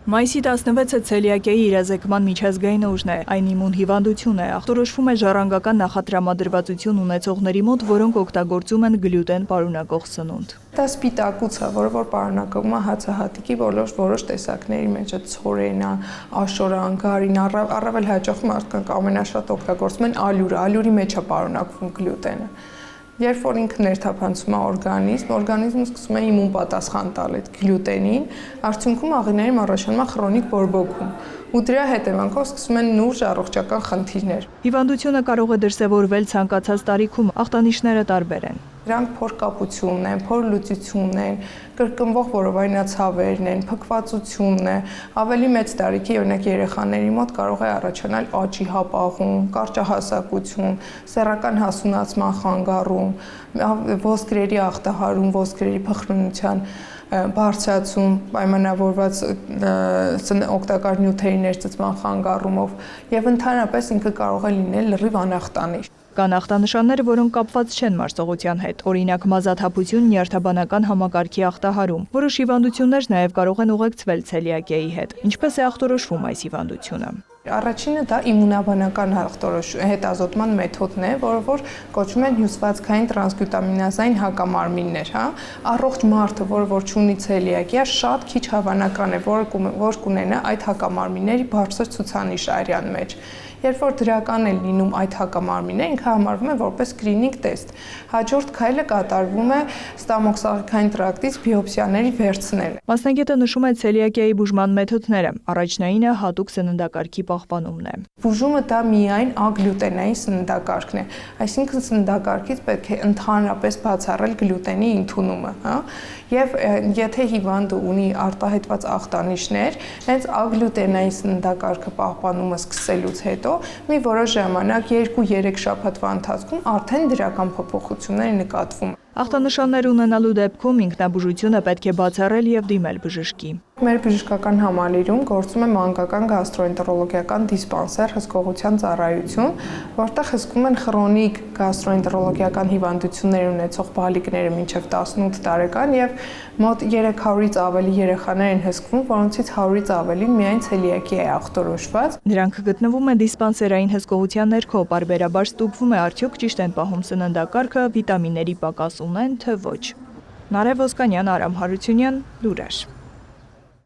Մայիսի 16-ը ցելիակիայի իրազեկման միջազգային օրն է, այն իմուն հիվանդություն է, ախտորոշվում է ժառանգական նախատրամադրվածություն ունեցողների մոտ, որոնք օգտագործում են գլյուտեն պարունակող սնունդ։ Դա սպիտակուց է, որը պարունակում է հացահատիկի որոշ տեսակների մեջ, ցորենն, աշորան, գարին, առավել հաճախ մարդկանք ամենաշատ օգտագործում են ալյուրի մեջ է պարունակվում գլյուտենը։ Երբ որ ինքը ներթափանցում է օրգանիզմը սկսում է իմուն պատասխան տալ այդ գլյուտենին, արդյունքում աղիներում առաջանում է քրոնիկ բորբոքում, ու դրա հետևանքով սկսում են նուրջ առողջական խնդիրներ։ Հիվանդությունը կարող է դրսևորվել ցանկացած տարիքում, ախտանիշները տարբեր են։ Դրանք փորկապությունն են, փորլուծությունն են, կրկնվող որովայնացավերն են, փքվածությունն է, ավելի մեծ տարիքի օրինակ երեխաների մոտ կարող է առաջանալ աճի հապաղում, կարճահասակություն, սեռական հասունացման խանգարում, ոսկրերի ախտահարում, ոսկրերի փխրունության բարձրացում, պայմանավորված օգտակար նյութերի ներծծման խանգարումով եւ ընդհանրապես ինքը կարող է լինել լրիվ անախտանիշ։ Կան ախտանշաններ, որոնք կապված չեն մարսողության հետ, օրինակ մազաթափություն, նյարդաբանական համակարգի ախտահարում։ Որոշ հիվանդություններ նաև կարող են ուղեկցվել ցելիակիայի հետ։ Ինչպես է ախտորոշվում այս հիվանդությունը։ Առաջինը դա իմունաբանական հետազոտման մեթոդն է, որը կոչվում են հյուսվածքային տրանսգլյուտամինազային հակամարմիններ, Առողջ մարդը, որ չունի ցելիակիա, շատ քիչ հավանական է, որ կունենա այդ հակամարմինների բարձր ցուցանիշ արյան մեջ։ Երբ որ դրական է լինում այդ հակամարմինները, ինքը համարվում է որպես կլինիկ տեստ։ Հաջորդ քայլը կատարվում է ստամոքսաղիքային տրակտից բիոպսիաների վերցնելը։ Մասնագետը նշում է ցելիակիայի բուժման մեթոդները։ Առաջնայինը հատուկ սննդակարգի պահպանումն է։ Բուժումը դա միայն ագլյուտենային սննդակարգն է, այսինքն սննդակարգից պետք է ընդհանրապես բացառել գլյուտենի ընդունումը, Եվ եթե հիվանդը ունի արտահայտված ախտանիշներ, հենց ագլյուտենային սննդակարգը պահպանումը սկսելուց հետո մի որոշ ժամանակ 2-3 շաբաթվա ընթացքում արդեն դրական փոփոխություններ նկատվում են։ Ախտանշաններ ունենալու դեպքում ինքնաբուժությունը պետք է բացառել եւ դիմել բժշկի։ Մեր բժշկական համալիրում գործում է մանկական գաստրոենտերոլոգիական դիսպանսեր հսկողության ծառայություն, որտեղ հսկում են քրոնիկ գաստրոենտերոլոգիական հիվանդություններ ունեցող բալիկները մինչև 18 տարեկան եւ մոտ 300-ից ավելի երեխաներ են հսկվում, որոնցից 100-ից ավելին միայն ցելիակիա է ախտորոշված։ Նրանք գտնվում են դիսպանսերային հսկողության ներքո, պարբերաբար ստուգվում է արդյոք ճիշտ են պահում սննդակարգը, վիտամինների պակաս ունեն, թե ոչ։ Նարեկ Ոսկանյան, Արամ Հարությունյան, Լուրեր։